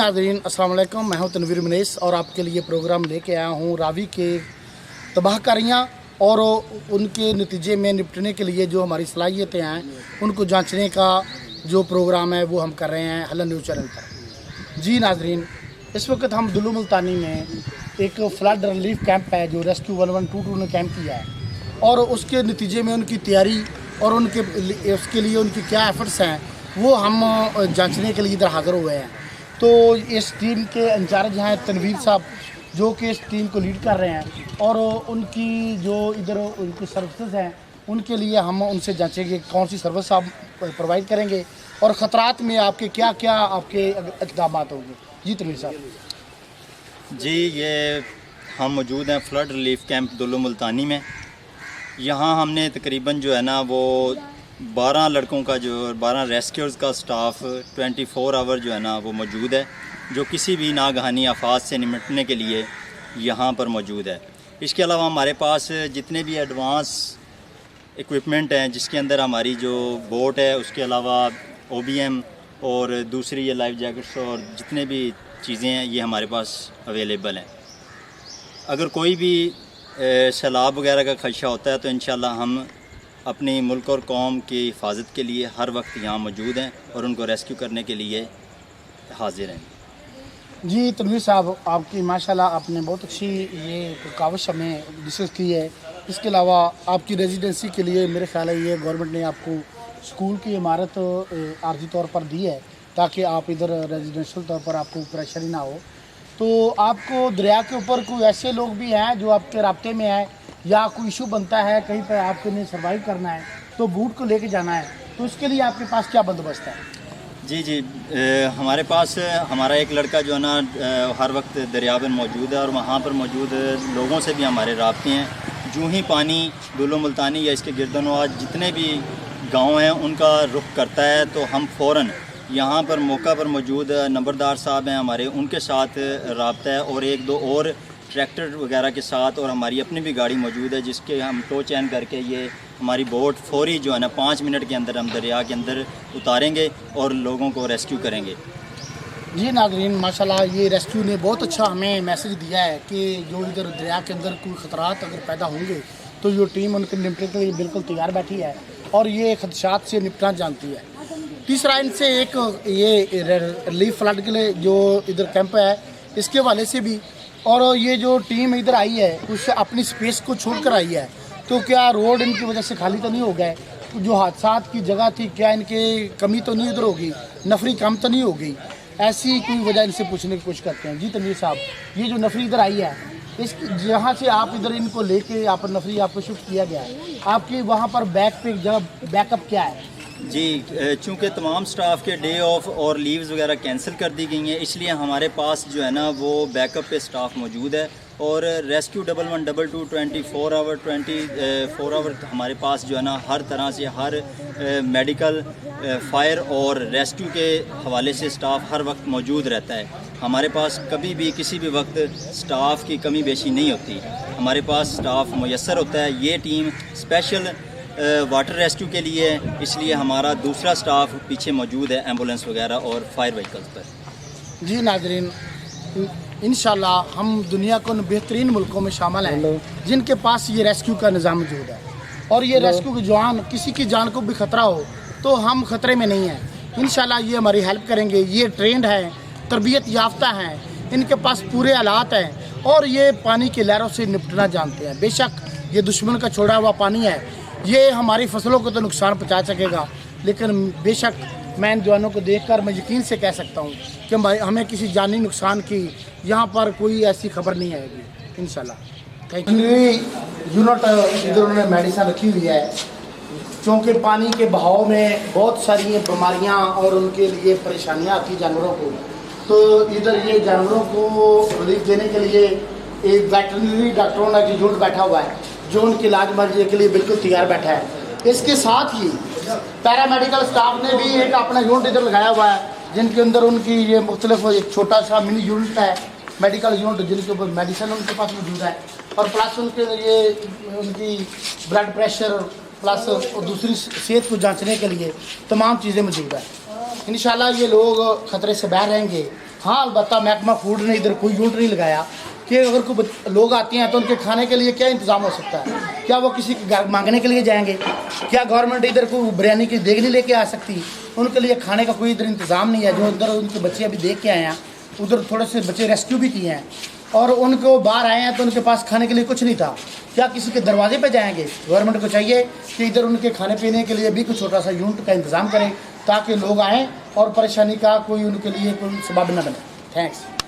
नाज़रीन अस्सलाम वालेकुम, मैं हूं तनवीर मनीस और आपके लिए प्रोग्राम लेके आया हूं रावी के तबाहकारियां और उनके नतीजे में निपटने के लिए जो हमारी सलाहियतें हैं उनको जांचने का जो प्रोग्राम है वो हम कर रहे हैं हलन न्यूज़ चैनल पर। जी नाज़रीन, इस वक्त हम दुल्लू मुल्तानी में एक फ्लड रिलीफ कैंप है जो रेस्क्यू 1122 ने कैंप किया है और उसके नतीजे में उनकी तैयारी और उसके लिए उनकी क्या एफर्ट्स हैं वो हम जांचने के लिए इधर हाज़िर हुए हैं। तो इस टीम के इंचार्ज हैं तनवीर साहब जो कि इस टीम को लीड कर रहे हैं और उनकी जो इधर उनकी सर्विसेज हैं उनके लिए हम उनसे जांचेंगे कौन सी सर्विस आप प्रोवाइड करेंगे और ख़तरात में आपके क्या क्या आपके इक़दाम होंगे। जी तनवीर साहब। जी, ये हम मौजूद हैं फ्लड रिलीफ कैंप दुल्लू मुल्तानी में। यहाँ हमने तकरीबन जो है ना वो 12 लड़कों का जो 12 रेस्क्यूअर्स का स्टाफ 24 आवर जो है ना वो मौजूद है जो किसी भी नागहानी आफात से निपटने के लिए यहाँ पर मौजूद है। इसके अलावा हमारे पास जितने भी एडवांस इक्विपमेंट हैं जिसके अंदर हमारी जो बोट है उसके अलावा OBM और दूसरी ये लाइफ जैकेट्स और जितने भी चीज़ें हैं ये हमारे पास अवेलेबल हैं। अगर कोई भी सैलाब वगैरह का खदशा होता है तो इंशाल्लाह हम अपनी मुल्क और कौम की हिफाजत के लिए हर वक्त यहाँ मौजूद हैं और उनको रेस्क्यू करने के लिए हाजिर हैं। जी तनवीर साहब, आपकी माशाल्लाह आपने बहुत अच्छी ये काविश हमें डिस्कस की है। इसके अलावा आपकी रेजिडेंसी के लिए मेरे ख्याल है ये गवर्नमेंट ने आपको स्कूल की इमारत आर्जी तौर पर दी है ताकि आप इधर रेजिडेंशियल तौर पर आपको प्रेशर ही ना हो। तो आपको दरिया के ऊपर कोई ऐसे लोग भी हैं जो आपके राब्ते में हैं या कोई इशू बनता है कहीं पर आपको नहीं सर्वाइव करना है तो बूट को लेके जाना है तो इसके लिए आपके पास क्या बंदोबस्त है? जी, हमारे पास हमारा एक लड़का जो है ना हर वक्त दरिया में मौजूद है और वहाँ पर मौजूद लोगों से भी हमारे राब्ते हैं। जो ही पानी दुल्लू मुल्तानी या इसके गिरदनवाज जितने भी गांव हैं उनका रुख करता है तो हम फ़ौरन यहाँ पर मौका पर मौजूद नंबरदार साहब हैं हमारे, उनके साथ राब्ता है और एक दो और ट्रैक्टर वगैरह के साथ और हमारी अपनी भी गाड़ी मौजूद है जिसके हम टो चैन करके ये हमारी बोट फौरी जो है ना 5 मिनट के अंदर हम दरिया के अंदर उतारेंगे और लोगों को रेस्क्यू करेंगे। जी नाज़रीन, माशाल्लाह ये रेस्क्यू ने बहुत अच्छा हमें मैसेज दिया है कि जो इधर दरिया के अंदर कोई ख़तरात अगर पैदा होंगे तो ये टीम उनके निपटने के लिए बिल्कुल तैयार बैठी है और ये खदशात से निपटना जानती है। तीसरा इनसे एक ये रिलीफ फ्लड के लिए जो इधर कैंप है इसके हवाले से भी और ये जो टीम इधर आई है कुछ अपनी स्पेस को छोड़कर आई है तो क्या रोड इनकी वजह से खाली तो नहीं हो गए? जो हादसात की जगह थी क्या इनके कमी तो नहीं उधर होगी, नफरी कम तो नहीं होगी? ऐसी कोई वजह इनसे पूछने की कोशिश करते हैं। जी तनवीर साहब, ये जो नफरी इधर आई है इस जहाँ से आप इधर इनको लेके यहाँ पर नफरी आपको शिफ्ट किया गया है आपके वहाँ पर बैक पे जगह बैकअप क्या है? जी, चूँकि तमाम स्टाफ के डे ऑफ और लीव्स वगैरह कैंसिल कर दी गई हैं इसलिए हमारे पास जो है ना वो बैकअप पे स्टाफ मौजूद है और रेस्क्यू 1122 24 आवर हमारे पास जो है ना हर तरह से हर मेडिकल फायर और रेस्क्यू के हवाले से स्टाफ हर वक्त मौजूद रहता है। हमारे पास कभी भी किसी भी वक्त स्टाफ की कमी बेशी नहीं होती, हमारे पास स्टाफ मुयस्सर होता है। ये टीम स्पेशल वाटर रेस्क्यू के लिए इसलिए हमारा दूसरा स्टाफ पीछे मौजूद है एम्बुलेंस वगैरह और फायर व्हीकल्स पर। जी नाज़रीन, इंशाल्लाह हम दुनिया को बेहतरीन मुल्कों में शामिल हैं जिनके पास ये रेस्क्यू का निज़ाम मौजूद है और ये रेस्क्यू की जवान किसी की जान को भी ख़तरा हो तो हम ख़तरे में नहीं हैं। इंशाल्लाह ये हमारी हेल्प करेंगे। ये ट्रेंड हैं, तरबियत याफ्ता हैं, इनके पास पूरे आलात हैं और ये पानी की लहरों से निपटना जानते हैं। बेशक ये दुश्मन का छोड़ा हुआ पानी है, ये हमारी फसलों को तो नुकसान पहुँचा सकेगा लेकिन बेशक मैं इन जवानों को देखकर मैं यकीन से कह सकता हूँ कि हमें किसी जानी नुकसान की यहाँ पर कोई ऐसी खबर नहीं आएगी इंशाल्लाह। यूनिट इधर उन्होंने मेडिसिन रखी हुई है क्योंकि पानी के बहाव में बहुत सारी बीमारियाँ और उनके लिए परेशानियाँ आती जानवरों को, तो इधर ये जानवरों को रिलीफ देने के लिए एक वेटरनरी डॉक्टरों का यूनिट बैठा हुआ है जो उनके इलाज मर्जी के लिए बिल्कुल तैयार बैठा है। इसके साथ ही पैरामेडिकल स्टाफ ने भी एक अपना यूनिट इधर लगाया हुआ है जिनके अंदर उनकी ये मुख्तलिफ एक छोटा सा मिनी यूनिट है मेडिकल यूनिट जिनके ऊपर मेडिसिन उनके पास मौजूद है और प्लस उनके ये उनकी ब्लड प्रेशर प्लस दूसरी सेहत को जांचने के लिए तमाम चीज़ें मौजूद है। इंशाल्लाह ये लोग ख़तरे से बाहर रहेंगे हाँ अलबत्ता महकमा फूड ने इधर कोई यूनिट नहीं लगाया कि अगर कोई लोग आते हैं तो उनके खाने के लिए क्या इंतज़ाम हो सकता है। क्या वो किसी के घर मांगने के लिए जाएंगे? क्या गवर्नमेंट इधर को बिरयानी की देग नहीं लेके आ सकती? उनके लिए खाने का कोई इधर इंतज़ाम नहीं है। जो उधर उनके बच्चे अभी देख के आए हैं, उधर थोड़े से बच्चे रेस्क्यू भी किए हैं और उनको बाहर आए हैं तो उनके पास खाने के लिए कुछ नहीं था। क्या किसी के दरवाजे पे जाएंगे? गवर्नमेंट को चाहिए कि इधर उनके खाने पीने के लिए भी कुछ छोटा सा यूनिट का इंतज़ाम करें ताकि लोग आएँ और परेशानी का कोई उनके लिए कोई सबब न बने। थैंक्स।